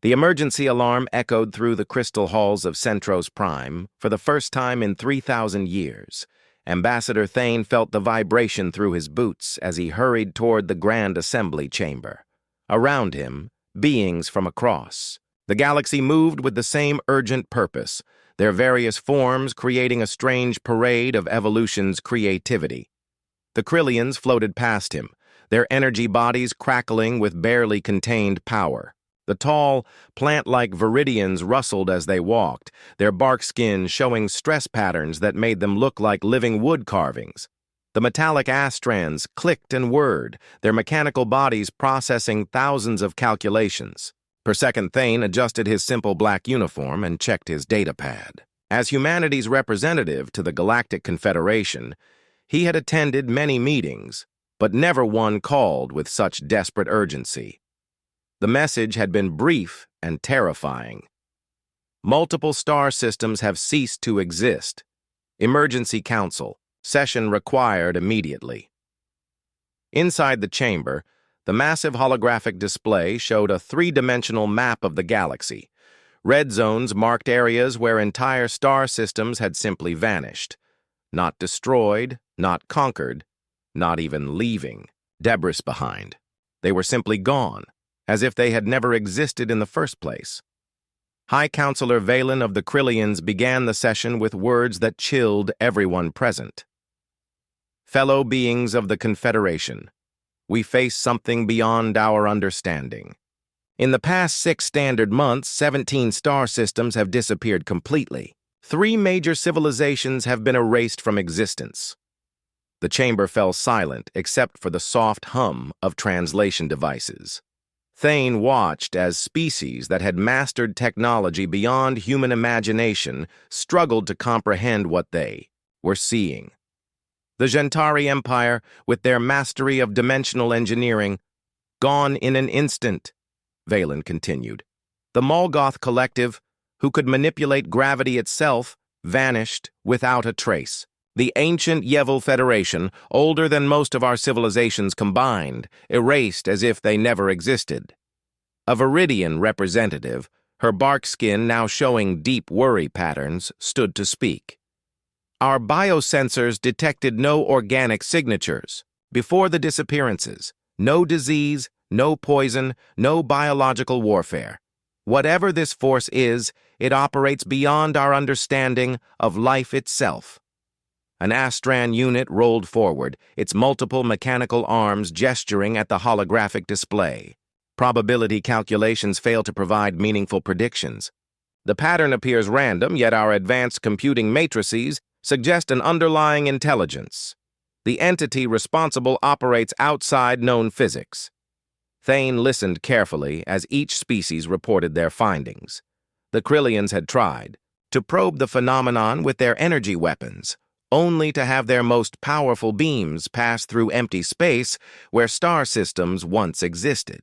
The emergency alarm echoed through the crystal halls of Centros Prime for the first time in 3,000 years. Ambassador Thane felt the vibration through his boots as he hurried toward the Grand Assembly Chamber. Around him, beings from across the galaxy moved with the same urgent purpose, their various forms creating a strange parade of evolution's creativity. The Krillians floated past him, their energy bodies crackling with barely contained power. The tall, plant-like Viridians rustled as they walked, their bark skin showing stress patterns that made them look like living wood carvings. The metallic astrans clicked and whirred, their mechanical bodies processing thousands of calculations. Per second, Thane adjusted his simple black uniform and checked his datapad. As humanity's representative to the Galactic Confederation, he had attended many meetings, but never one called with such desperate urgency. The message had been brief and terrifying. Multiple star systems have ceased to exist. Emergency Council. Session required immediately. Inside the chamber, the massive holographic display showed a three-dimensional map of the galaxy. Red zones marked areas where entire star systems had simply vanished. Not destroyed, not conquered, not even leaving debris behind. They were simply gone, as if they had never existed in the first place. High Counselor Valen of the Krillians began the session with words that chilled everyone present. Fellow beings of the Confederation, we face something beyond our understanding. In the past 6 standard months, 17 star systems have disappeared completely. 3 major civilizations have been erased from existence. The chamber fell silent except for the soft hum of translation devices. Thane watched as species that had mastered technology beyond human imagination struggled to comprehend what they were seeing. The Gentari Empire, with their mastery of dimensional engineering, gone in an instant, Valen continued. The Molgoth Collective, who could manipulate gravity itself, vanished without a trace. The ancient Yevil Federation, older than most of our civilizations combined, erased as if they never existed. A Viridian representative, her bark skin now showing deep worry patterns, stood to speak. Our biosensors detected no organic signatures. Before the disappearances, no disease, no poison, no biological warfare. Whatever this force is, it operates beyond our understanding of life itself. An Astran unit rolled forward, its multiple mechanical arms gesturing at the holographic display. Probability calculations fail to provide meaningful predictions. The pattern appears random, yet our advanced computing matrices suggest an underlying intelligence. The entity responsible operates outside known physics. Thane listened carefully as each species reported their findings. The Krillians had tried to probe the phenomenon with their energy weapons, only to have their most powerful beams pass through empty space where star systems once existed.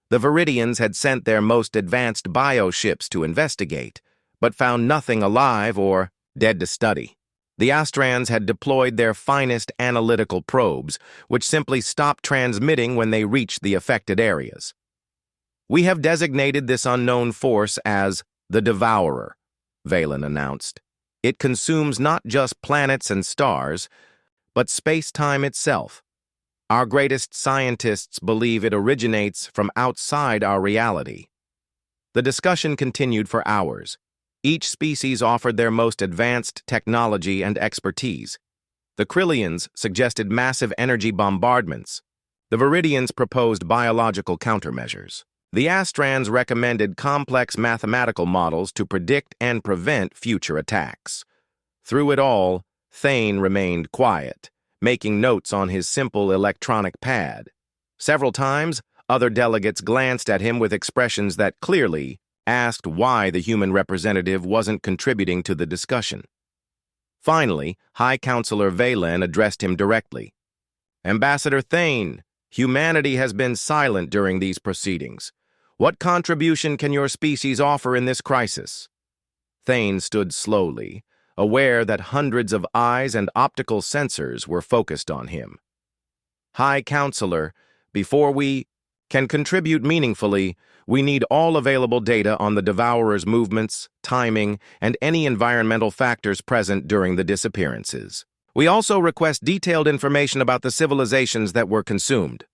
The Viridians had sent their most advanced bioships to investigate, but found nothing alive or dead to study. The Astrans had deployed their finest analytical probes, which simply stopped transmitting when they reached the affected areas. We have designated this unknown force as the Devourer, Valen announced. It consumes not just planets and stars, but space-time itself. Our greatest scientists believe it originates from outside our reality. The discussion continued for hours. Each species offered their most advanced technology and expertise. The Krillians suggested massive energy bombardments. The Viridians proposed biological countermeasures. The Astrans recommended complex mathematical models to predict and prevent future attacks. Through it all, Thane remained quiet, making notes on his simple electronic pad. Several times, other delegates glanced at him with expressions that clearly asked why the human representative wasn't contributing to the discussion. Finally, High Counselor Valen addressed him directly. Ambassador Thane, humanity has been silent during these proceedings. What contribution can your species offer in this crisis? Thane stood slowly, aware that hundreds of eyes and optical sensors were focused on him. High Counselor, before we can contribute meaningfully, we need all available data on the Devourer's movements, timing, and any environmental factors present during the disappearances. We also request detailed information about the civilizations that were consumed.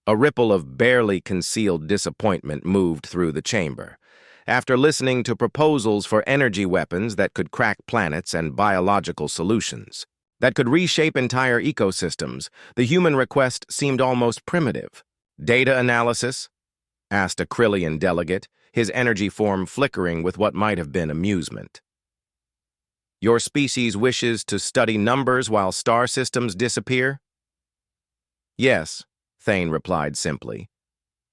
A ripple of barely concealed disappointment moved through the chamber. After listening to proposals for energy weapons that could crack planets and biological solutions that could reshape entire ecosystems, the human request seemed almost primitive. Data analysis? Asked a Krillian delegate, his energy form flickering with what might have been amusement. Your species wishes to study numbers while star systems disappear? Yes, Thane replied simply.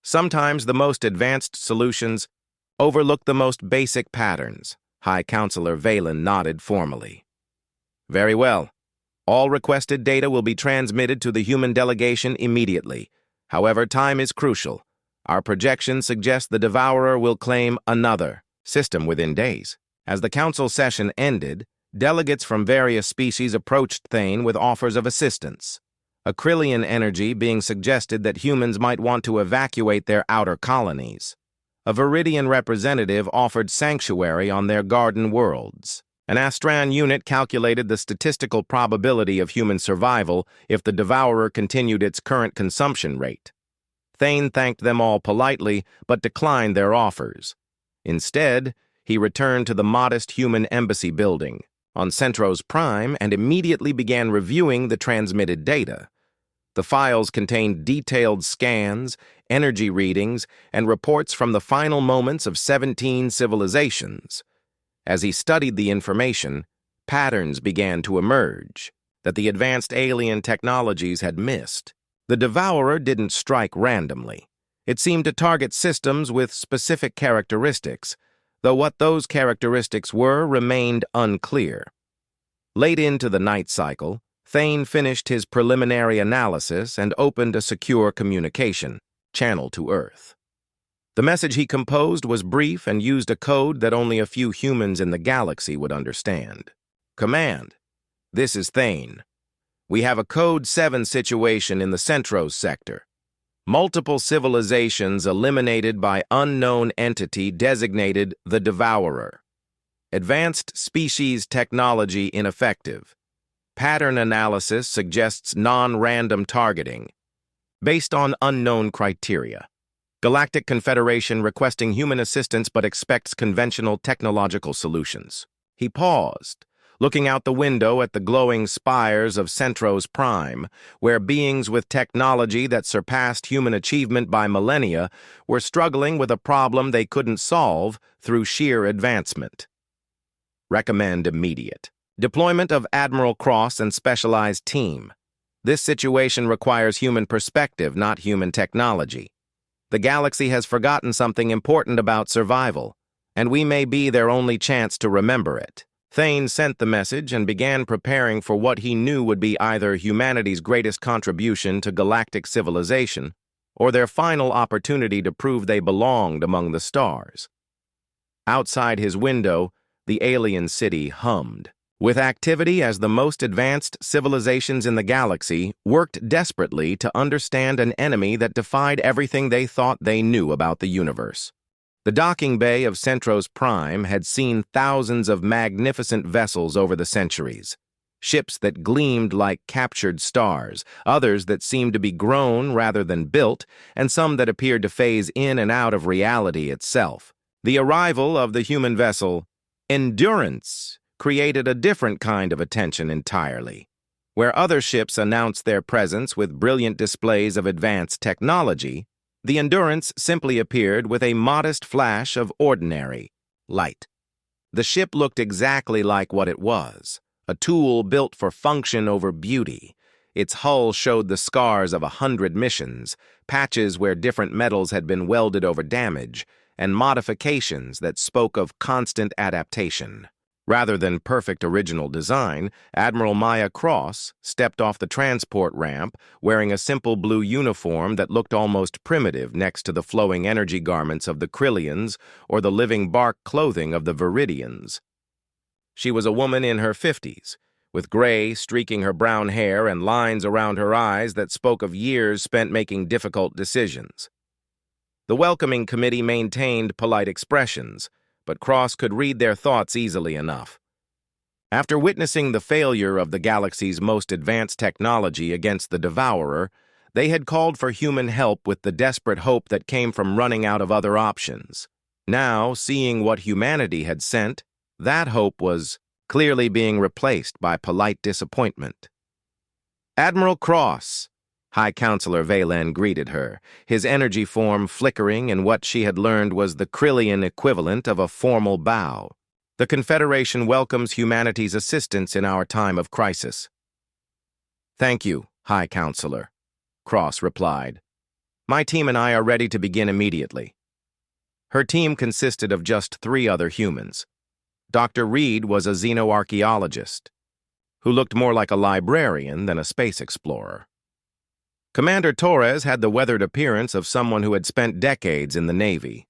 Sometimes the most advanced solutions overlook the most basic patterns. High Counselor Valen nodded formally. Very well. All requested data will be transmitted to the human delegation immediately. However, time is crucial. Our projections suggest the Devourer will claim another system within days. As the council session ended, delegates from various species approached Thane with offers of assistance. A Krillian energy being suggested that humans might want to evacuate their outer colonies. A Viridian representative offered sanctuary on their garden worlds. An Astran unit calculated the statistical probability of human survival if the Devourer continued its current consumption rate. Thane thanked them all politely, but declined their offers. Instead, he returned to the modest human embassy building on Centros Prime and immediately began reviewing the transmitted data. The files contained detailed scans, energy readings, and reports from the final moments of 17 civilizations. As he studied the information, patterns began to emerge that the advanced alien technologies had missed. The Devourer didn't strike randomly. It seemed to target systems with specific characteristics, though what those characteristics were remained unclear. Late into the night cycle, Thane finished his preliminary analysis and opened a secure communication channel to Earth. The message he composed was brief and used a code that only a few humans in the galaxy would understand. Command, this is Thane. We have a Code 7 situation in the Centros sector. Multiple civilizations eliminated by unknown entity designated the Devourer. Advanced species technology ineffective. Pattern analysis suggests non-random targeting, based on unknown criteria. Galactic Confederation requesting human assistance but expects conventional technological solutions. He paused, looking out the window at the glowing spires of Centros Prime, where beings with technology that surpassed human achievement by millennia were struggling with a problem they couldn't solve through sheer advancement. Recommend immediate deployment of Admiral Cross and specialized team. This situation requires human perspective, not human technology. The galaxy has forgotten something important about survival, and we may be their only chance to remember it. Thane sent the message and began preparing for what he knew would be either humanity's greatest contribution to galactic civilization or their final opportunity to prove they belonged among the stars. Outside his window, the alien city hummed, with activity as the most advanced civilizations in the galaxy worked desperately to understand an enemy that defied everything they thought they knew about the universe. The docking bay of Centros Prime had seen thousands of magnificent vessels over the centuries. Ships that gleamed like captured stars, others that seemed to be grown rather than built, and some that appeared to phase in and out of reality itself. The arrival of the human vessel, Endurance, created a different kind of attention entirely. Where other ships announced their presence with brilliant displays of advanced technology, the Endurance simply appeared with a modest flash of ordinary light. The ship looked exactly like what it was, a tool built for function over beauty. Its hull showed the scars of 100 missions, patches where different metals had been welded over damage, and modifications that spoke of constant adaptation. Rather than perfect original design, Admiral Maya Cross stepped off the transport ramp wearing a simple blue uniform that looked almost primitive next to the flowing energy garments of the Krillians or the living bark clothing of the Viridians. She was a woman in her 50s, with gray streaking her brown hair and lines around her eyes that spoke of years spent making difficult decisions. The welcoming committee maintained polite expressions, but Cross could read their thoughts easily enough. After witnessing the failure of the galaxy's most advanced technology against the Devourer, they had called for human help with the desperate hope that came from running out of other options. Now, seeing what humanity had sent, that hope was clearly being replaced by polite disappointment. "Admiral Cross," High Counselor Valen greeted her, his energy form flickering in what she had learned was the Krillian equivalent of a formal bow. "The Confederation welcomes humanity's assistance in our time of crisis." "Thank you, High Counselor," Cross replied. "My team and I are ready to begin immediately." Her team consisted of just 3 other humans. Dr. Reed was a xenoarchaeologist, who looked more like a librarian than a space explorer. Commander Torres had the weathered appearance of someone who had spent decades in the Navy.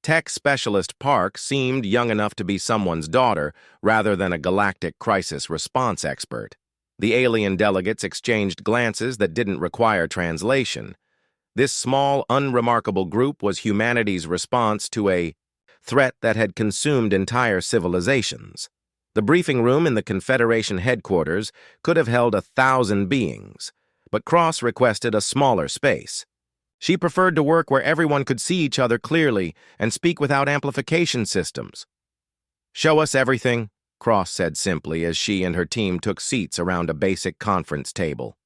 Tech Specialist Park seemed young enough to be someone's daughter rather than a galactic crisis response expert. The alien delegates exchanged glances that didn't require translation. This small, unremarkable group was humanity's response to a threat that had consumed entire civilizations. The briefing room in the Confederation headquarters could have held 1,000 beings, but Cross requested a smaller space. She preferred to work where everyone could see each other clearly and speak without amplification systems. "Show us everything," Cross said simply as she and her team took seats around a basic conference table.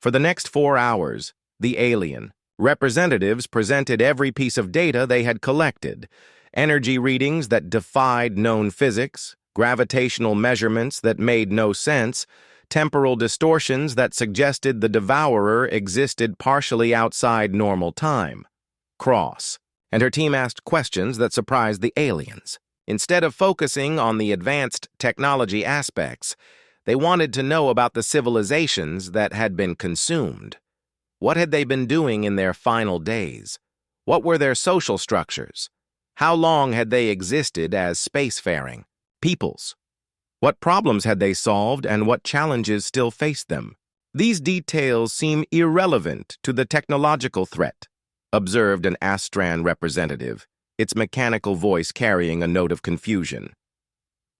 For the next 4 hours, the alien representatives presented every piece of data they had collected: energy readings that defied known physics, gravitational measurements that made no sense, temporal distortions that suggested the Devourer existed partially outside normal time. Cross and her team asked questions that surprised the aliens. Instead of focusing on the advanced technology aspects, they wanted to know about the civilizations that had been consumed. What had they been doing in their final days? What were their social structures? How long had they existed as spacefaring peoples? What problems had they solved and what challenges still faced them? "These details seem irrelevant to the technological threat," observed an Astran representative, its mechanical voice carrying a note of confusion.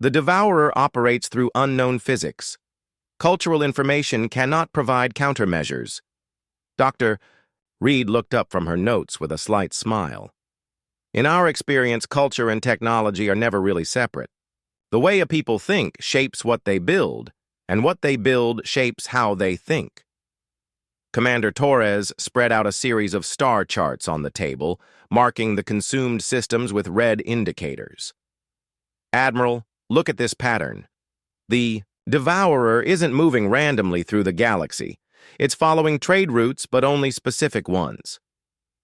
"The Devourer operates through unknown physics. Cultural information cannot provide countermeasures." Dr. Reed looked up from her notes with a slight smile. "In our experience, culture and technology are never really separate. The way a people think shapes what they build, and what they build shapes how they think." Commander Torres spread out a series of star charts on the table, marking the consumed systems with red indicators. "Admiral, look at this pattern. The Devourer isn't moving randomly through the galaxy. It's following trade routes, but only specific ones."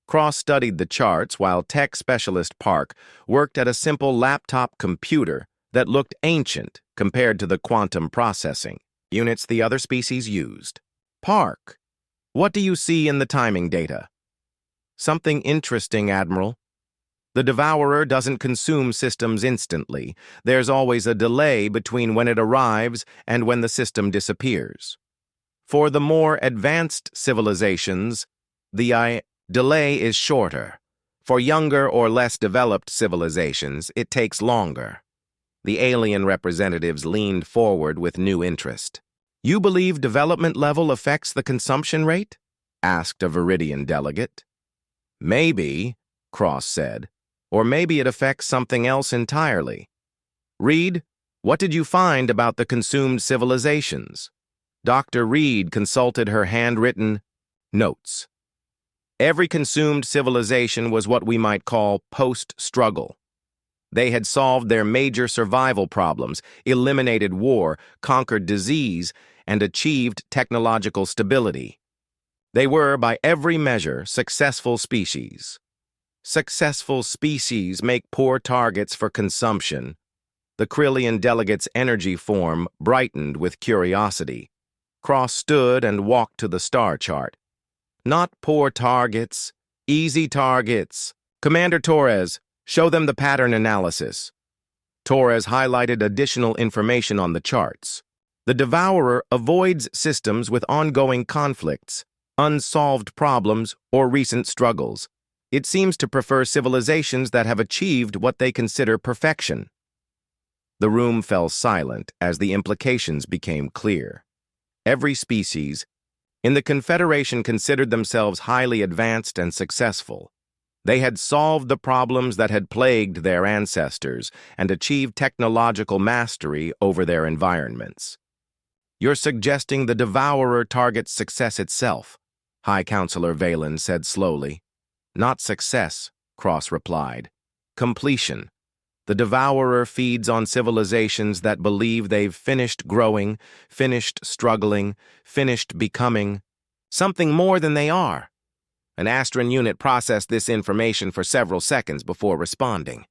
Cross studied the charts while Tech Specialist Park worked at a simple laptop computer that looked ancient compared to the quantum processing units the other species used. "Park, what do you see in the timing data?" "Something interesting, Admiral. The Devourer doesn't consume systems instantly. There's always a delay between when it arrives and when the system disappears. For the more advanced civilizations, the delay is shorter. For younger or less developed civilizations, it takes longer." The alien representatives leaned forward with new interest. "You believe development level affects the consumption rate?" asked a Viridian delegate. "Maybe," Cross said, "or maybe it affects something else entirely." "Reed, what did you find about the consumed civilizations?" Dr. Reed consulted her handwritten notes. Every consumed civilization was what we might call post-struggle. They had solved their major survival problems, eliminated war, conquered disease, and achieved technological stability. They were, by every measure, successful species. Successful species make poor targets for consumption. The Krillian delegate's energy form brightened with curiosity. Cross stood and walked to the star chart. "Not poor targets, easy targets. Commander Torres, show them the pattern analysis." Torres highlighted additional information on the charts. "The Devourer avoids systems with ongoing conflicts, unsolved problems, or recent struggles. It seems to prefer civilizations that have achieved what they consider perfection. The room fell silent as the implications became clear. Every species in the Confederation considered themselves highly advanced and successful. They had solved the problems that had plagued their ancestors and achieved technological mastery over their environments. "You're suggesting the Devourer targets success itself," High Counselor Valen said slowly. "Not success," Cross replied. "Completion. The Devourer feeds on civilizations that believe they've finished growing, finished struggling, finished becoming something more than they are." An Astron unit processed this information for several seconds before responding.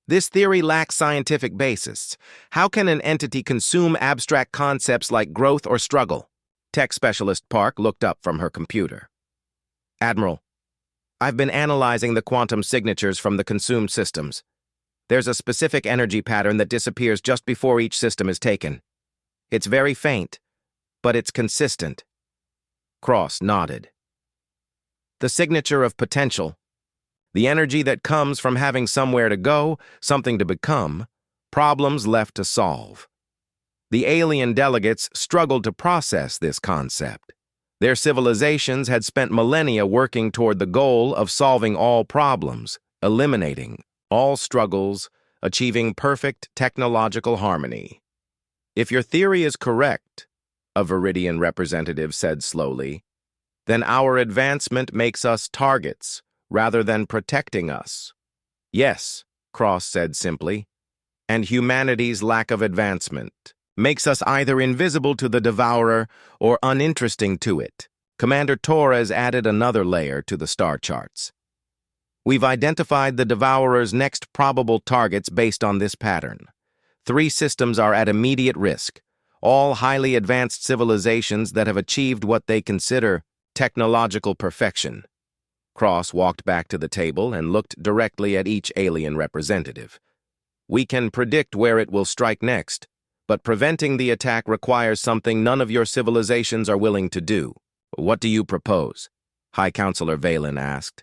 "This theory lacks scientific basis. How can an entity consume abstract concepts like growth or struggle?" Tech Specialist Park looked up from her computer. "Admiral, I've been analyzing the quantum signatures from the consumed systems. There's a specific energy pattern that disappears just before each system is taken. It's very faint, but it's consistent." Cross nodded. "The signature of potential. The energy that comes from having somewhere to go, something to become, problems left to solve." The alien delegates struggled to process this concept. Their civilizations had spent millennia working toward the goal of solving all problems, eliminating all struggles, achieving perfect technological harmony. "If your theory is correct," a Viridian representative said slowly, "then our advancement makes us targets rather than protecting us." "Yes," Cross said simply, "and humanity's lack of advancement makes us either invisible to the Devourer or uninteresting to it." Commander Torres added another layer to the star charts. "We've identified the Devourer's next probable targets based on this pattern. 3 systems are at immediate risk, all highly advanced civilizations that have achieved what they consider technological perfection." Cross walked back to the table and looked directly at each alien representative. "We can predict where it will strike next, but preventing the attack requires something none of your civilizations are willing to do." "What do you propose?" High Counselor Valen asked.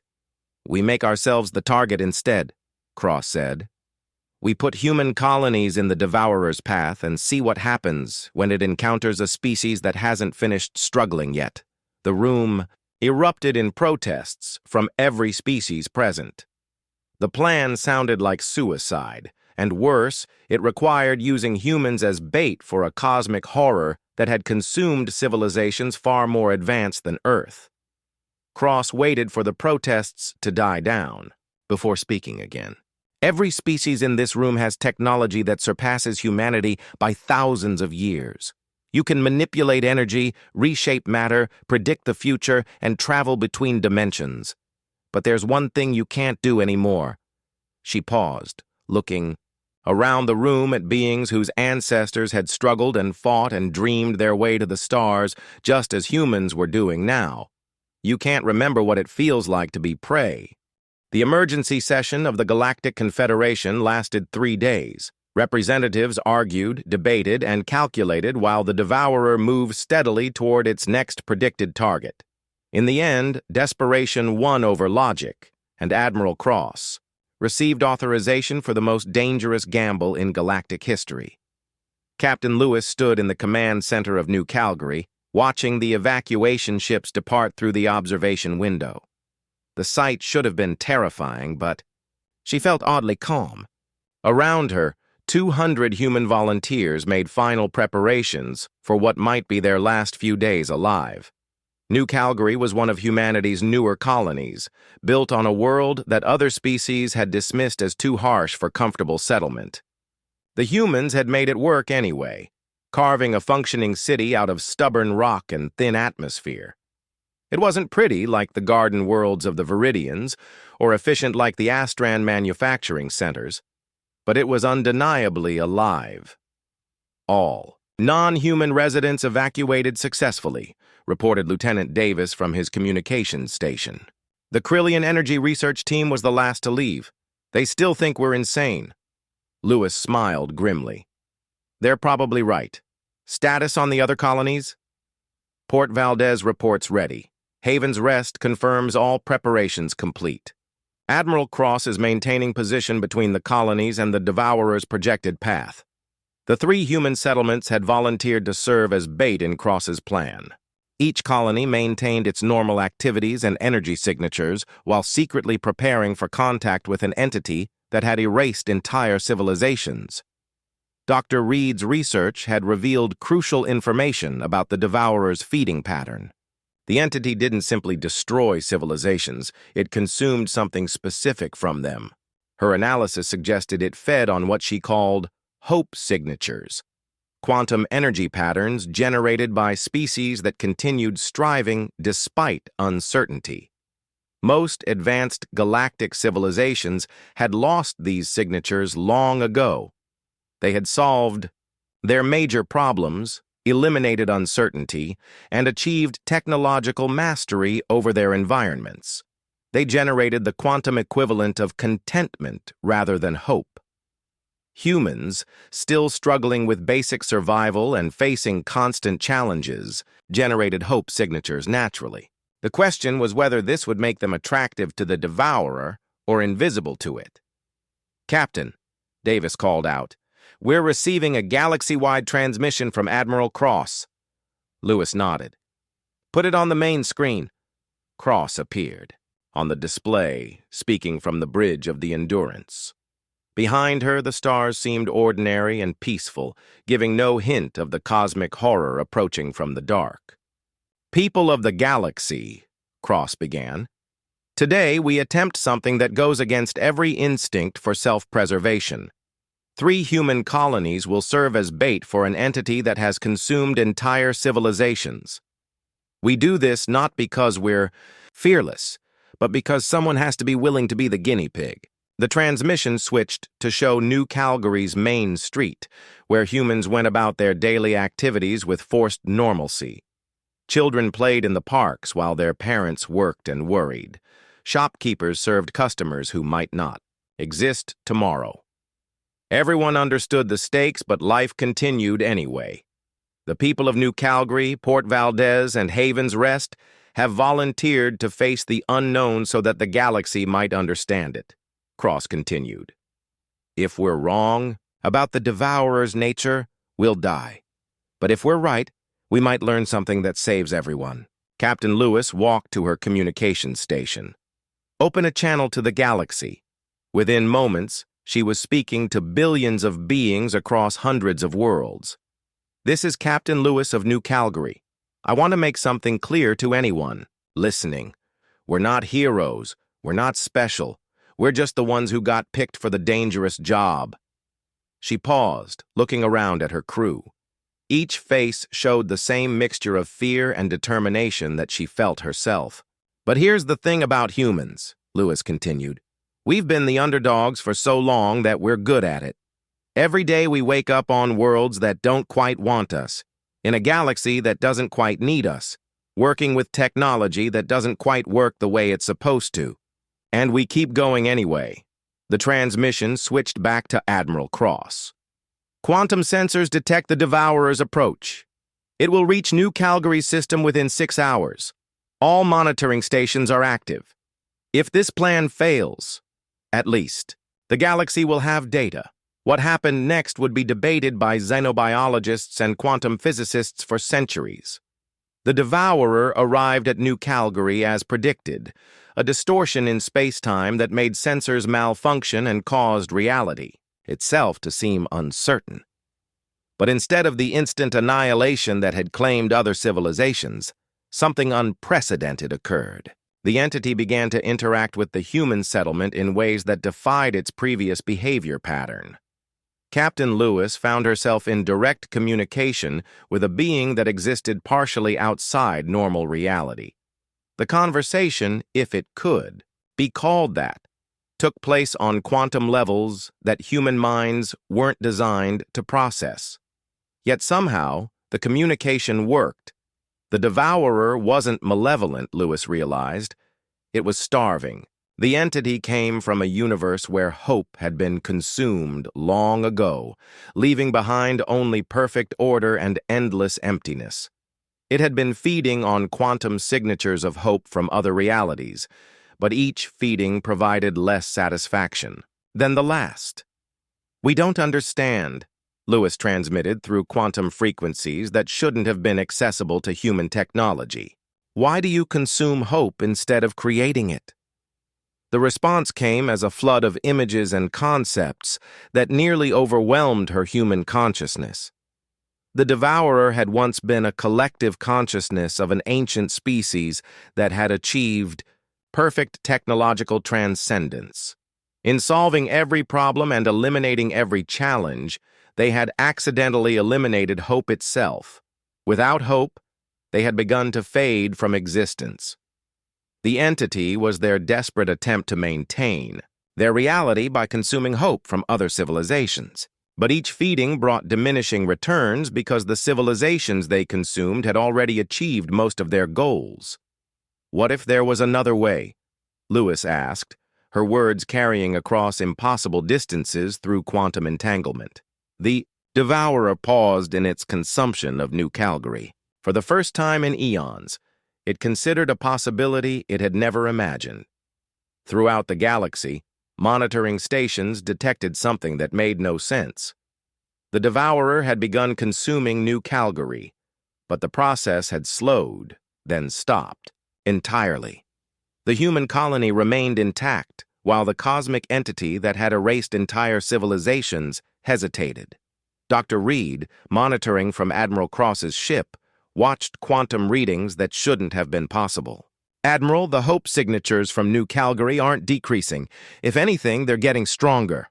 "We make ourselves the target instead," Cross said. "We put human colonies in the Devourer's path and see what happens when it encounters a species that hasn't finished struggling yet." The room erupted in protests from every species present. The plan sounded like suicide, and worse, it required using humans as bait for a cosmic horror that had consumed civilizations far more advanced than Earth. Cross waited for the protests to die down before speaking again. "Every species in this room has technology that surpasses humanity by thousands of years. You can manipulate energy, reshape matter, predict the future, and travel between dimensions. But there's one thing you can't do anymore." She paused, looking around the room at beings whose ancestors had struggled and fought and dreamed their way to the stars just as humans were doing now. "You can't remember what it feels like to be prey." The emergency session of the Galactic Confederation lasted 3 days. Representatives argued, debated, and calculated while the Devourer moved steadily toward its next predicted target. In the end, desperation won over logic, and Admiral Cross received authorization for the most dangerous gamble in galactic history. Captain Lewis stood in the command center of New Calgary, watching the evacuation ships depart through the observation window. The sight should have been terrifying, but she felt oddly calm. Around her, 200 human volunteers made final preparations for what might be their last few days alive. New Calgary was one of humanity's newer colonies, built on a world that other species had dismissed as too harsh for comfortable settlement. The humans had made it work anyway, carving a functioning city out of stubborn rock and thin atmosphere. It wasn't pretty like the garden worlds of the Viridians, or efficient like the Astran manufacturing centers, but it was undeniably alive. All non-human residents evacuated successfully, reported Lieutenant Davis from his communications station. The Krillian Energy Research Team was the last to leave. They still think we're insane. Lewis smiled grimly. They're probably right. Status on the other colonies? Port Valdez reports ready. Haven's Rest confirms all preparations complete. Admiral Cross is maintaining position between the colonies and the Devourer's projected path. The 3 human settlements had volunteered to serve as bait in Cross's plan. Each colony maintained its normal activities and energy signatures while secretly preparing for contact with an entity that had erased entire civilizations. Dr. Reed's research had revealed crucial information about the Devourer's feeding pattern. The entity didn't simply destroy civilizations, it consumed something specific from them. Her analysis suggested it fed on what she called hope signatures, quantum energy patterns generated by species that continued striving despite uncertainty. Most advanced galactic civilizations had lost these signatures long ago. They had solved their major problems, eliminated uncertainty, and achieved technological mastery over their environments. They generated the quantum equivalent of contentment rather than hope. Humans, still struggling with basic survival and facing constant challenges, generated hope signatures naturally. The question was whether this would make them attractive to the Devourer or invisible to it. "Captain," Davis called out, "we're receiving a galaxy-wide transmission from Admiral Cross." Lewis nodded. "Put it on the main screen." Cross appeared on the display, speaking from the bridge of the Endurance. Behind her, the stars seemed ordinary and peaceful, giving no hint of the cosmic horror approaching from the dark. "People of the galaxy," Cross began, "today we attempt something that goes against every instinct for self-preservation. 3 human colonies will serve as bait for an entity that has consumed entire civilizations. We do this not because we're fearless, but because someone has to be willing to be the guinea pig." The transmission switched to show New Calgary's main street, where humans went about their daily activities with forced normalcy. Children played in the parks while their parents worked and worried. Shopkeepers served customers who might not exist tomorrow. Everyone understood the stakes, but life continued anyway. The people of New Calgary, Port Valdez, and Haven's Rest have volunteered to face the unknown so that the galaxy might understand it. Cross continued. "If we're wrong about the Devourer's nature, we'll die. But if we're right, we might learn something that saves everyone." Captain Lewis walked to her communications station. "Open a channel to the galaxy." Within moments, she was speaking to billions of beings across hundreds of worlds. "This is Captain Lewis of New Calgary. I want to make something clear to anyone listening. We're not heroes. We're not special. We're just the ones who got picked for the dangerous job." She paused, looking around at her crew. Each face showed the same mixture of fear and determination that she felt herself. "But here's the thing about humans," Lewis continued. "We've been the underdogs for so long that we're good at it. Every day we wake up on worlds that don't quite want us, in a galaxy that doesn't quite need us, working with technology that doesn't quite work the way it's supposed to. And we keep going anyway." The transmission switched back to Admiral Cross. "Quantum sensors detect the Devourer's approach. It will reach New Calgary's system within 6 hours. All monitoring stations are active. If this plan fails, at least, the galaxy will have data. What happened next would be debated by xenobiologists and quantum physicists for centuries." The Devourer arrived at New Calgary as predicted, a distortion in space-time that made sensors malfunction and caused reality itself to seem uncertain. But instead of the instant annihilation that had claimed other civilizations, something unprecedented occurred. The entity began to interact with the human settlement in ways that defied its previous behavior pattern. Captain Lewis found herself in direct communication with a being that existed partially outside normal reality. The conversation, if it could be called that, took place on quantum levels that human minds weren't designed to process. Yet somehow, the communication worked. The Devourer wasn't malevolent, Lewis realized. It was starving. The entity came from a universe where hope had been consumed long ago, leaving behind only perfect order and endless emptiness. It had been feeding on quantum signatures of hope from other realities, but each feeding provided less satisfaction than the last. "We don't understand," Lewis transmitted through quantum frequencies that shouldn't have been accessible to human technology. "Why do you consume hope instead of creating it?" The response came as a flood of images and concepts that nearly overwhelmed her human consciousness. The Devourer had once been a collective consciousness of an ancient species that had achieved perfect technological transcendence. In solving every problem and eliminating every challenge, they had accidentally eliminated hope itself. Without hope, they had begun to fade from existence. The entity was their desperate attempt to maintain their reality by consuming hope from other civilizations. But each feeding brought diminishing returns because the civilizations they consumed had already achieved most of their goals. "What if there was another way?" Lewis asked, her words carrying across impossible distances through quantum entanglement. The Devourer paused in its consumption of New Calgary. For the first time in eons, it considered a possibility it had never imagined. Throughout the galaxy, monitoring stations detected something that made no sense. The Devourer had begun consuming New Calgary, but the process had slowed, then stopped, entirely. The human colony remained intact, while the cosmic entity that had erased entire civilizations hesitated. Dr. Reed, monitoring from Admiral Cross's ship, watched quantum readings that shouldn't have been possible. "Admiral, the hope signatures from New Calgary aren't decreasing. If anything, they're getting stronger."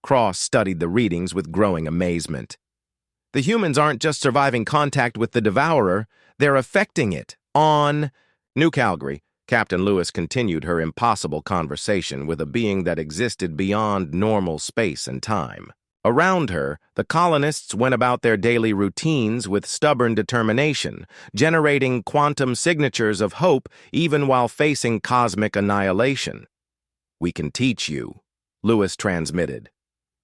Cross studied the readings with growing amazement. "The humans aren't just surviving contact with the Devourer, they're affecting it. On New Calgary," Captain Lewis continued her impossible conversation with a being that existed beyond normal space and time. Around her, the colonists went about their daily routines with stubborn determination, generating quantum signatures of hope even while facing cosmic annihilation. "We can teach you," Lewis transmitted.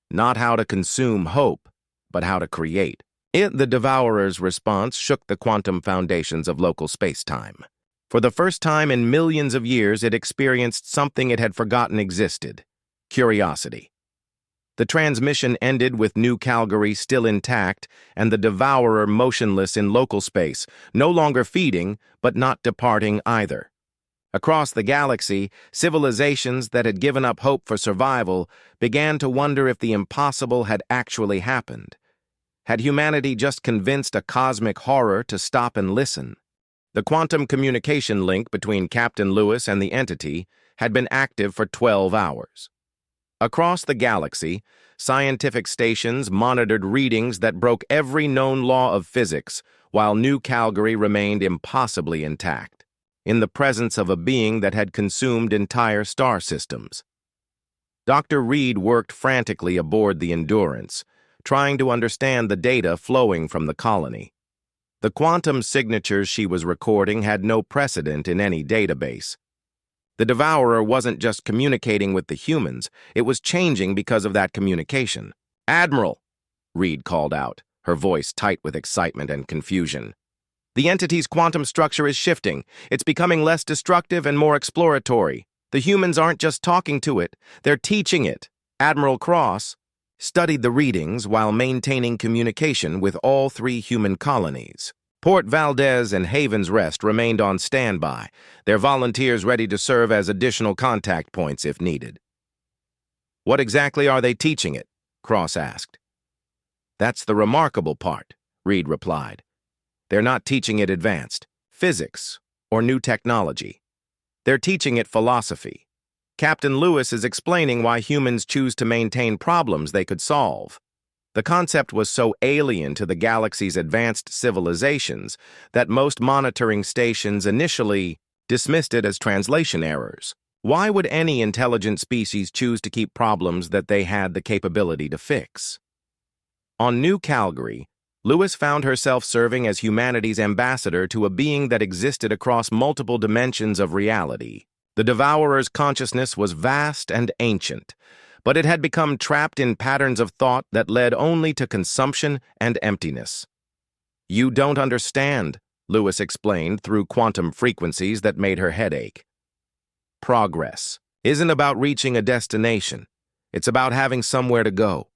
"Not how to consume hope, but how to create." The Devourer's response shook the quantum foundations of local space-time. For the first time in millions of years, it experienced something it had forgotten existed: curiosity. The transmission ended with New Calgary still intact and the Devourer motionless in local space, no longer feeding, but not departing either. Across the galaxy, civilizations that had given up hope for survival began to wonder if the impossible had actually happened. Had humanity just convinced a cosmic horror to stop and listen? The quantum communication link between Captain Lewis and the entity had been active for 12 hours. Across the galaxy, scientific stations monitored readings that broke every known law of physics, while New Calgary remained impossibly intact, in the presence of a being that had consumed entire star systems. Dr. Reed worked frantically aboard the Endurance, trying to understand the data flowing from the colony. The quantum signatures she was recording had no precedent in any database. The Devourer wasn't just communicating with the humans, it was changing because of that communication. "Admiral," Reed called out, her voice tight with excitement and confusion. "The entity's quantum structure is shifting. It's becoming less destructive and more exploratory. The humans aren't just talking to it, they're teaching it." Admiral Cross studied the readings while maintaining communication with all 3 human colonies. Port Valdez and Haven's Rest remained on standby, their volunteers ready to serve as additional contact points if needed. "What exactly are they teaching it?" Cross asked. "That's the remarkable part," Reed replied. "They're not teaching it advanced physics or new technology. They're teaching it philosophy. Captain Lewis is explaining why humans choose to maintain problems they could solve. The concept was so alien to the galaxy's advanced civilizations that most monitoring stations initially dismissed it as translation errors. Why would any intelligent species choose to keep problems that they had the capability to fix? On New Calgary, Lewis found herself serving as humanity's ambassador to a being that existed across multiple dimensions of reality. The Devourer's consciousness was vast and ancient, but it had become trapped in patterns of thought that led only to consumption and emptiness. "You don't understand," Lewis explained through quantum frequencies that made her head ache. progress isn't about reaching a destination. It's about having somewhere to go.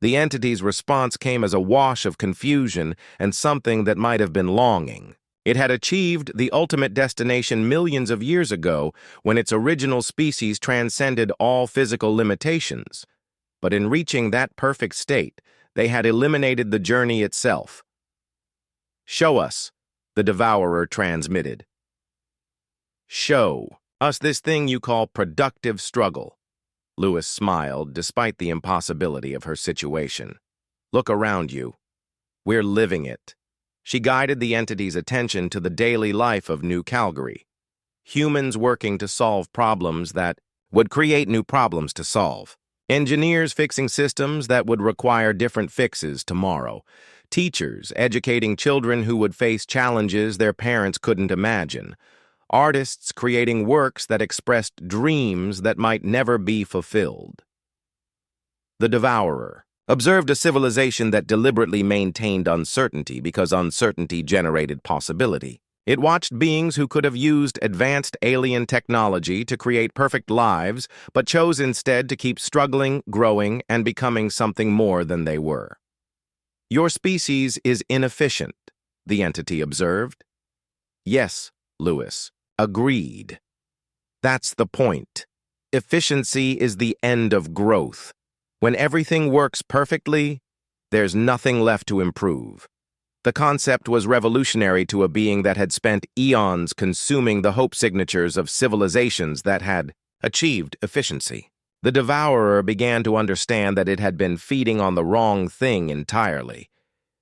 The entity's response came as a wash of confusion and something that might have been longing. It had achieved the ultimate destination millions of years ago when its original species transcended all physical limitations. But in reaching that perfect state, they had eliminated the journey itself. "Show us," the devourer transmitted. "Show us this thing you call productive struggle." Lewis smiled, despite the impossibility of her situation. "Look around you. We're living it." She guided the entity's attention to the daily life of New Calgary. Humans working to solve problems that would create new problems to solve. Engineers fixing systems that would require different fixes tomorrow. Teachers educating children who would face challenges their parents couldn't imagine. Artists creating works that expressed dreams that might never be fulfilled. The devourer observed a civilization that deliberately maintained uncertainty because uncertainty generated possibility. It watched beings who could have used advanced alien technology to create perfect lives, but chose instead to keep struggling, growing, and becoming something more than they were. "Your species is inefficient," the entity observed. "Yes," Lewis agreed. "That's the point. Efficiency is the end of growth. When everything works perfectly, there's nothing left to improve." The concept was revolutionary to a being that had spent eons consuming the hope signatures of civilizations that had achieved efficiency. The devourer began to understand that it had been feeding on the wrong thing entirely.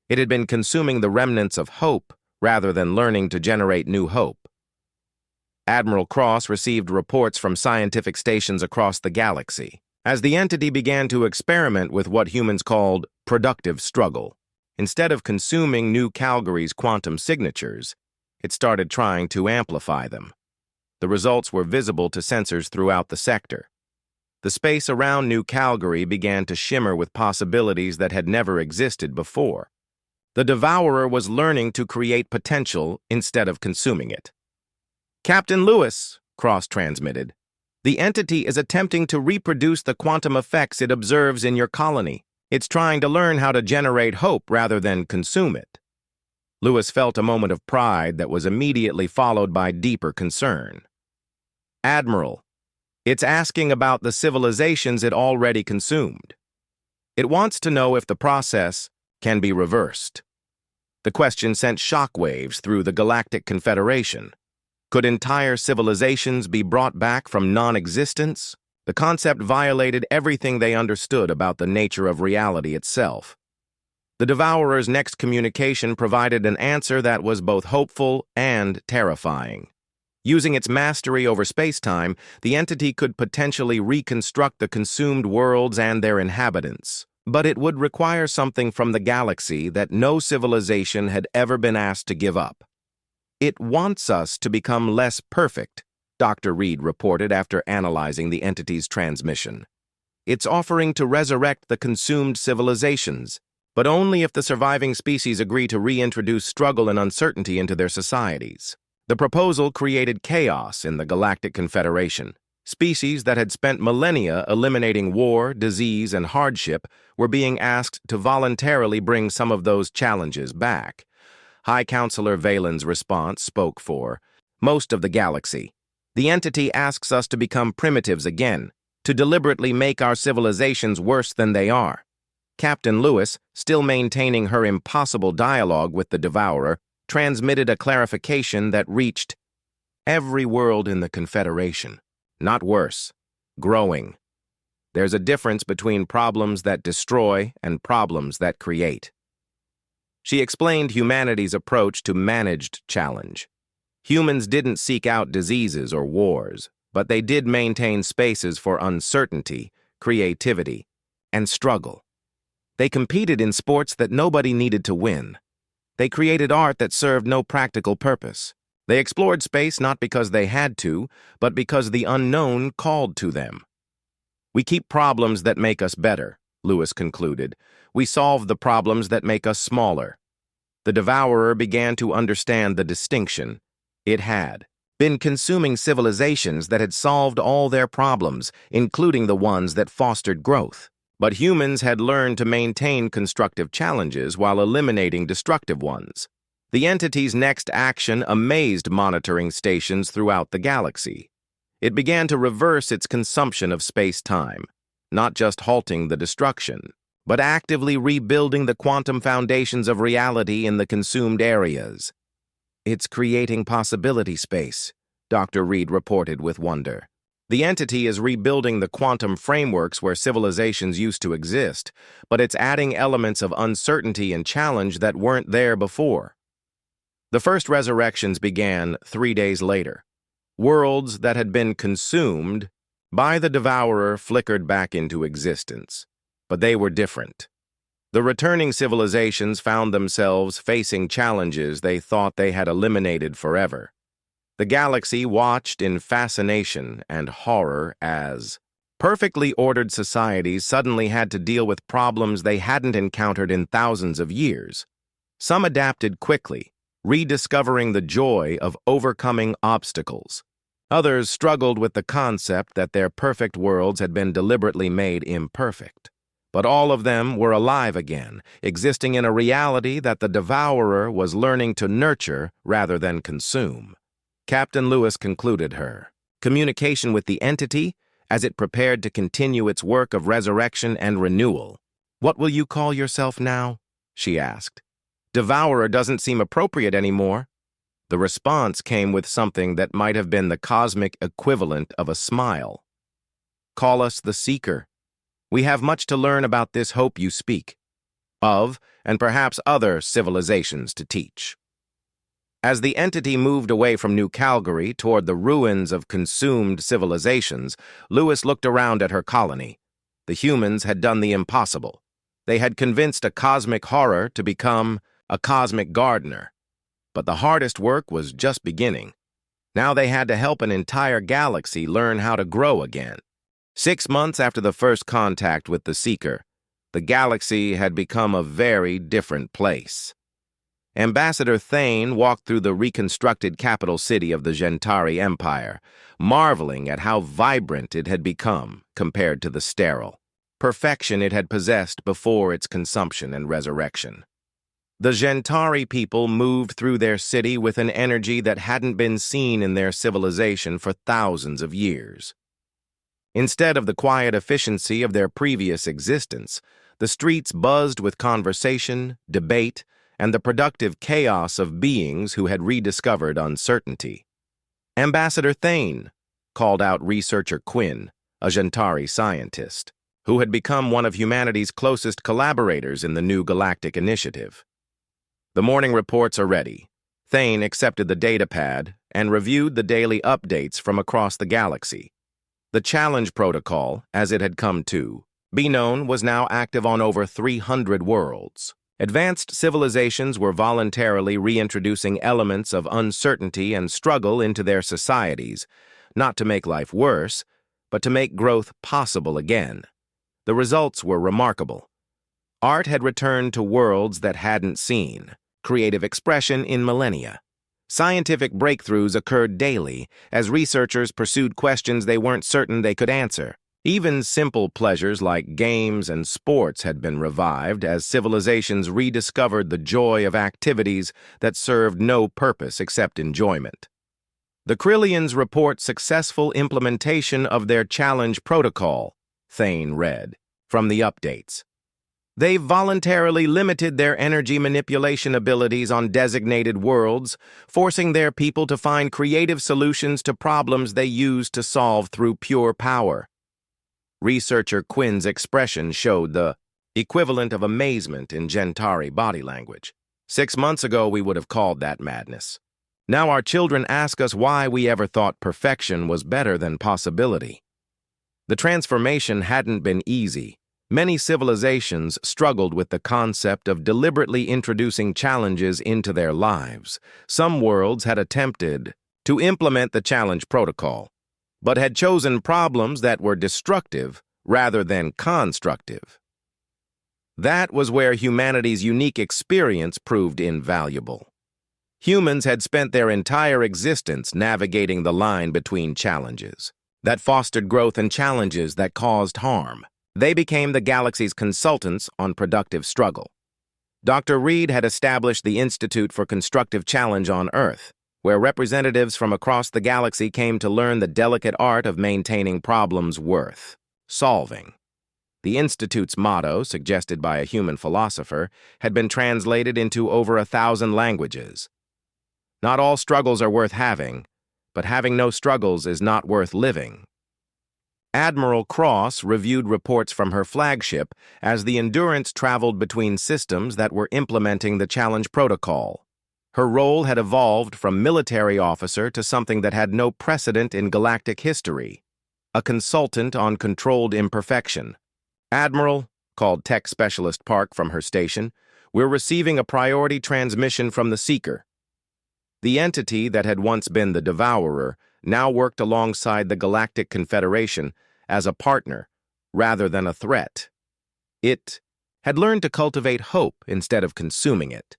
It had been consuming the remnants of hope rather than learning to generate new hope. Admiral Cross received reports from scientific stations across the galaxy as the entity began to experiment with what humans called productive struggle. Instead of consuming New Calgary's quantum signatures, it started trying to amplify them. The results were visible to sensors throughout the sector. The space around New Calgary began to shimmer with possibilities that had never existed before. The devourer was learning to create potential instead of consuming it. "Captain Lewis," Cross transmitted, "the entity is attempting to reproduce the quantum effects it observes in your colony. It's trying to learn how to generate hope rather than consume it." Lewis felt a moment of pride that was immediately followed by deeper concern. "Admiral, it's asking about the civilizations it already consumed. It wants to know if the process can be reversed." The question sent shockwaves through the Galactic Confederation. Could entire civilizations be brought back from non-existence? The concept violated everything they understood about the nature of reality itself. The devourer's next communication provided an answer that was both hopeful and terrifying. Using its mastery over space-time, the entity could potentially reconstruct the consumed worlds and their inhabitants. But it would require something from the galaxy that no civilization had ever been asked to give up. "It wants us to become less perfect," Dr. Reed reported after analyzing the entity's transmission. "It's offering to resurrect the consumed civilizations, but only if the surviving species agree to reintroduce struggle and uncertainty into their societies." The proposal created chaos in the Galactic Confederation. Species that had spent millennia eliminating war, disease, and hardship were being asked to voluntarily bring some of those challenges back. High Counselor Valen's response spoke for most of the galaxy. "The entity asks us to become primitives again, to deliberately make our civilizations worse than they are." Captain Lewis, still maintaining her impossible dialogue with the devourer, transmitted a clarification that reached every world in the Confederation. "Not worse, growing. There's a difference between problems that destroy and problems that create." She explained humanity's approach to managed challenge. Humans didn't seek out diseases or wars, but they did maintain spaces for uncertainty, creativity, and struggle. They competed in sports that nobody needed to win. They created art that served no practical purpose. They explored space not because they had to, but because the unknown called to them. "We keep problems that make us better," Lewis concluded. "We solve the problems that make us smaller." The devourer began to understand the distinction. It had. been consuming civilizations that had solved all their problems, including the ones that fostered growth. But humans had learned to maintain constructive challenges while eliminating destructive ones. The entity's next action amazed monitoring stations throughout the galaxy. It began to reverse its consumption of space-time, not just halting the destruction, but actively rebuilding the quantum foundations of reality in the consumed areas. "It's creating possibility space," Dr. Reed reported with wonder. "The entity is rebuilding the quantum frameworks where civilizations used to exist, but it's adding elements of uncertainty and challenge that weren't there before." The first resurrections began 3 days later. Worlds that had been consumed by the Devourer flickered back into existence, but they were different. The returning civilizations found themselves facing challenges they thought they had eliminated forever. The galaxy watched in fascination and horror as perfectly ordered societies suddenly had to deal with problems they hadn't encountered in thousands of years. Some adapted quickly, rediscovering the joy of overcoming obstacles. Others struggled with the concept that their perfect worlds had been deliberately made imperfect. But all of them were alive again, existing in a reality that the Devourer was learning to nurture rather than consume. Captain Lewis concluded her communication with the entity as it prepared to continue its work of resurrection and renewal. "What will you call yourself now?" she asked. "Devourer doesn't seem appropriate anymore." The response came with something that might have been the cosmic equivalent of a smile. "Call us the Seeker. We have much to learn about this hope you speak of, and perhaps other civilizations to teach." As the entity moved away from New Calgary toward the ruins of consumed civilizations, Lewis looked around at her colony. The humans had done the impossible. They had convinced a cosmic horror to become a cosmic gardener. But the hardest work was just beginning. Now they had to help an entire galaxy learn how to grow again. 6 months after the first contact with the Seeker, the galaxy had become a very different place. Ambassador Thane walked through the reconstructed capital city of the Gentari Empire, marveling at how vibrant it had become compared to the sterile perfection it had possessed before its consumption and resurrection. The Gentari people moved through their city with an energy that hadn't been seen in their civilization for thousands of years. Instead of the quiet efficiency of their previous existence, the streets buzzed with conversation, debate, and the productive chaos of beings who had rediscovered uncertainty. "Ambassador Thane," called out researcher Quinn, a Gentari scientist, who had become one of humanity's closest collaborators in the new Galactic Initiative. "The morning reports are ready." Thane accepted the datapad and reviewed the daily updates from across the galaxy. The challenge protocol, as it had come to be known, was now active on over 300 worlds. Advanced civilizations were voluntarily reintroducing elements of uncertainty and struggle into their societies, not to make life worse, but to make growth possible again. The results were remarkable. Art had returned to worlds that hadn't seen creative expression in millennia. Scientific breakthroughs occurred daily as researchers pursued questions they weren't certain they could answer. Even simple pleasures like games and sports had been revived as civilizations rediscovered the joy of activities that served no purpose except enjoyment. The Krillians report successful implementation of their challenge protocol, Thane read from the updates. They've voluntarily limited their energy manipulation abilities on designated worlds, forcing their people to find creative solutions to problems they used to solve through pure power. Researcher Quinn's expression showed the equivalent of amazement in Gentari body language. 6 months ago, we would have called that madness. Now our children ask us why we ever thought perfection was better than possibility. The transformation hadn't been easy. Many civilizations struggled with the concept of deliberately introducing challenges into their lives. Some worlds had attempted to implement the challenge protocol, but had chosen problems that were destructive rather than constructive. That was where humanity's unique experience proved invaluable. Humans had spent their entire existence navigating the line between challenges that fostered growth and challenges that caused harm. They became the galaxy's consultants on productive struggle. Dr. Reed had established the Institute for Constructive Challenge on Earth, where representatives from across the galaxy came to learn the delicate art of maintaining problems worth solving. The Institute's motto, suggested by a human philosopher, had been translated into over 1,000 languages. Not all struggles are worth having, but having no struggles is not worth living. Admiral Cross reviewed reports from her flagship as the Endurance traveled between systems that were implementing the challenge protocol. Her role had evolved from military officer to something that had no precedent in galactic history, a consultant on controlled imperfection. "Admiral," called Tech Specialist Park from her station, "we're receiving a priority transmission from the Seeker." The entity that had once been the Devourer now worked alongside the Galactic Confederation as a partner rather than a threat. It had learned to cultivate hope instead of consuming it,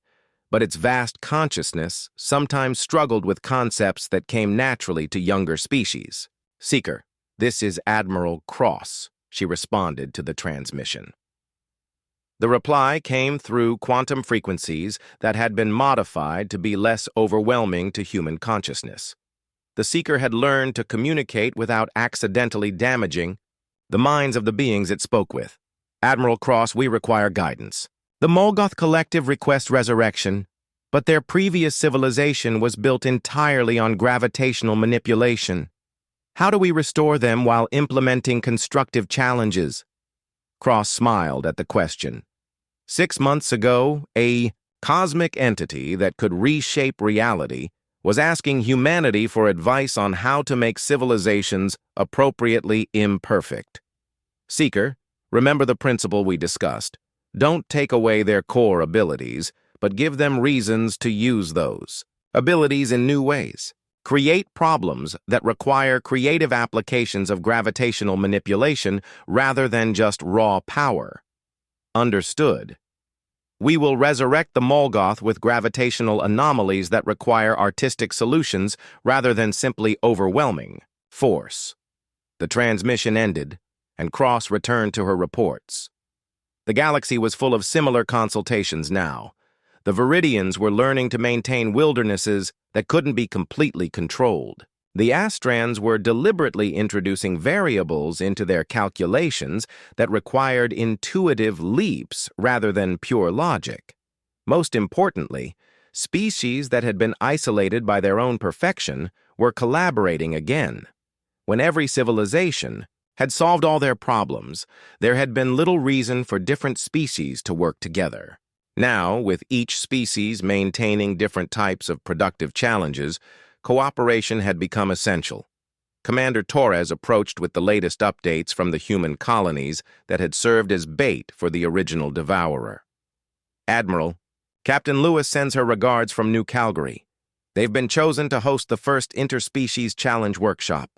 but its vast consciousness sometimes struggled with concepts that came naturally to younger species. "Seeker, this is Admiral Cross," she responded to the transmission. The reply came through quantum frequencies that had been modified to be less overwhelming to human consciousness. The Seeker had learned to communicate without accidentally damaging the minds of the beings it spoke with. "Admiral Cross, we require guidance. The Molgoth Collective requests resurrection, but their previous civilization was built entirely on gravitational manipulation. How do we restore them while implementing constructive challenges?" Cross smiled at the question. 6 months ago, a cosmic entity that could reshape reality was asking humanity for advice on how to make civilizations appropriately imperfect. "Seeker, remember the principle we discussed. Don't take away their core abilities, but give them reasons to use those abilities in new ways. Create problems that require creative applications of gravitational manipulation rather than just raw power." "Understood. We will resurrect the Molgoth with gravitational anomalies that require artistic solutions rather than simply overwhelming force." The transmission ended, and Cross returned to her reports. The galaxy was full of similar consultations now. The Viridians were learning to maintain wildernesses that couldn't be completely controlled. The Astrans were deliberately introducing variables into their calculations that required intuitive leaps rather than pure logic. Most importantly, species that had been isolated by their own perfection were collaborating again. When every civilization had solved all their problems, there had been little reason for different species to work together. Now, with each species maintaining different types of productive challenges, cooperation had become essential. Commander Torres approached with the latest updates from the human colonies that had served as bait for the original Devourer. "Admiral, Captain Lewis sends her regards from New Calgary. They've been chosen to host the first interspecies challenge workshop.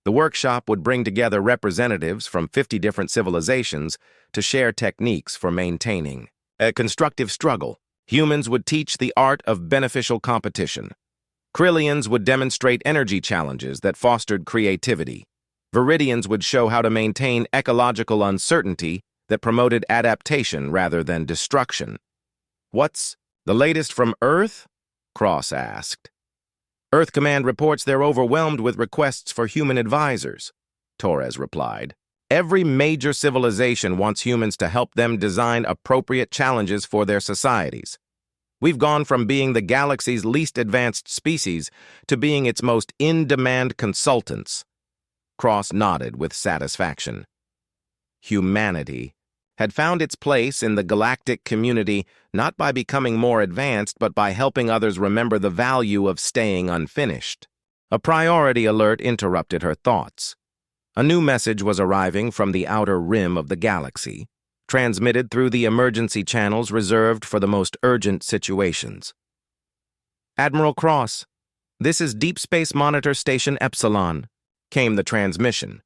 The workshop would bring together representatives from 50 different civilizations to share techniques for maintaining a constructive struggle. Humans would teach the art of beneficial competition. Krillians would demonstrate energy challenges that fostered creativity. Viridians would show how to maintain ecological uncertainty that promoted adaptation rather than destruction." "What's the latest from Earth?" Cross asked. "Earth Command reports they're overwhelmed with requests for human advisors," Torres replied. "Every major civilization wants humans to help them design appropriate challenges for their societies. We've gone from being the galaxy's least advanced species to being its most in-demand consultants." Cross nodded with satisfaction. Humanity had found its place in the galactic community not by becoming more advanced, but by helping others remember the value of staying unfinished. A priority alert interrupted her thoughts. A new message was arriving from the outer rim of the galaxy, transmitted through the emergency channels reserved for the most urgent situations. "Admiral Cross, this is Deep Space Monitor Station Epsilon," came the transmission.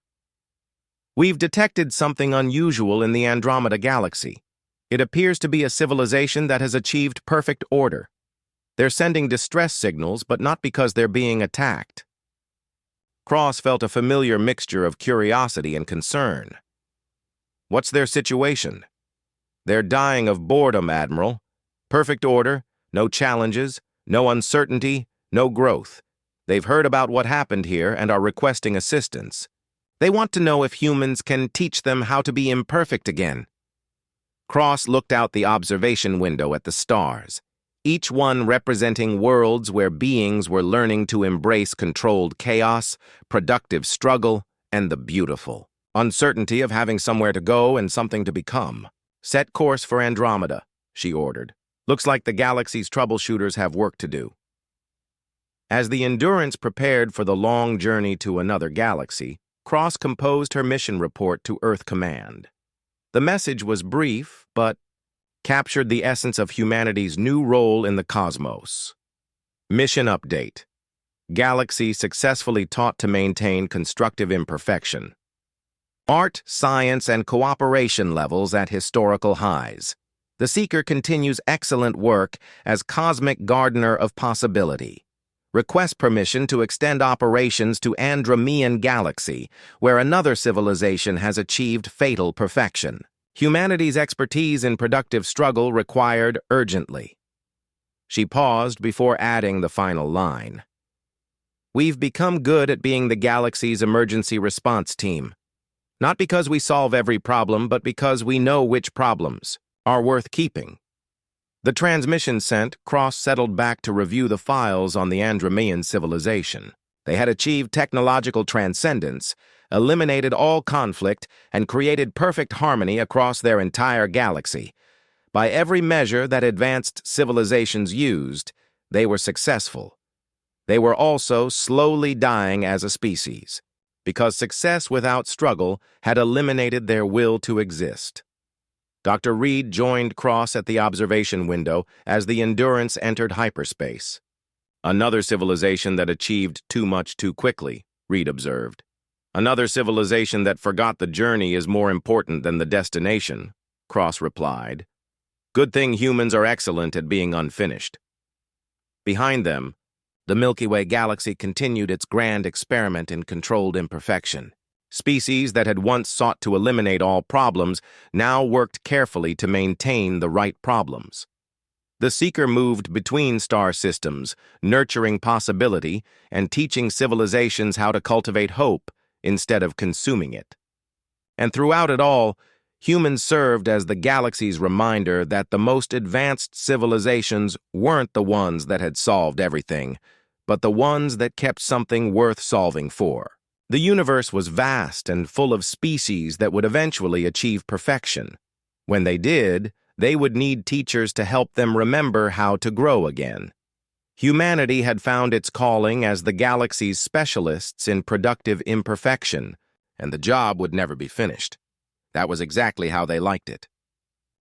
"We've detected something unusual in the Andromeda Galaxy. It appears to be a civilization that has achieved perfect order. They're sending distress signals, but not because they're being attacked. Cross felt a familiar mixture of curiosity and concern. What's their situation? They're dying of boredom, Admiral. Perfect order, no challenges, no uncertainty, no growth. They've heard about what happened here and are requesting assistance. They want to know if humans can teach them how to be imperfect again. Cross looked out the observation window at the stars, each one representing worlds where beings were learning to embrace controlled chaos, productive struggle, and the beautiful. Uncertainty of having somewhere to go and something to become. Set course for Andromeda, she ordered. Looks like the galaxy's troubleshooters have work to do. As the Endurance prepared for the long journey to another galaxy, Cross composed her mission report to Earth Command. The message was brief, but captured the essence of humanity's new role in the cosmos. Mission update. Galaxy successfully taught to maintain constructive imperfection. Art, science, and cooperation levels at historical highs. The Seeker continues excellent work as cosmic gardener of possibility. Request permission to extend operations to Andromean Galaxy, where another civilization has achieved fatal perfection. Humanity's expertise in productive struggle required urgently. She paused before adding the final line. We've become good at being the galaxy's emergency response team. Not because we solve every problem, but because we know which problems are worth keeping. The transmission sent, Cross settled back to review the files on the Andromean civilization. They had achieved technological transcendence, eliminated all conflict, and created perfect harmony across their entire galaxy. By every measure that advanced civilizations used, they were successful. They were also slowly dying as a species, because success without struggle had eliminated their will to exist. Dr. Reed joined Cross at the observation window as the Endurance entered hyperspace. Another civilization that achieved too much too quickly, Reed observed. Another civilization that forgot the journey is more important than the destination, Cross replied. Good thing humans are excellent at being unfinished. Behind them, the Milky Way galaxy continued its grand experiment in controlled imperfection. Species that had once sought to eliminate all problems now worked carefully to maintain the right problems. The Seeker moved between star systems, nurturing possibility and teaching civilizations how to cultivate hope instead of consuming it. And throughout it all, humans served as the galaxy's reminder that the most advanced civilizations weren't the ones that had solved everything, but the ones that kept something worth solving for. The universe was vast and full of species that would eventually achieve perfection. When they did, they would need teachers to help them remember how to grow again. Humanity had found its calling as the galaxy's specialists in productive imperfection, and the job would never be finished. That was exactly how they liked it.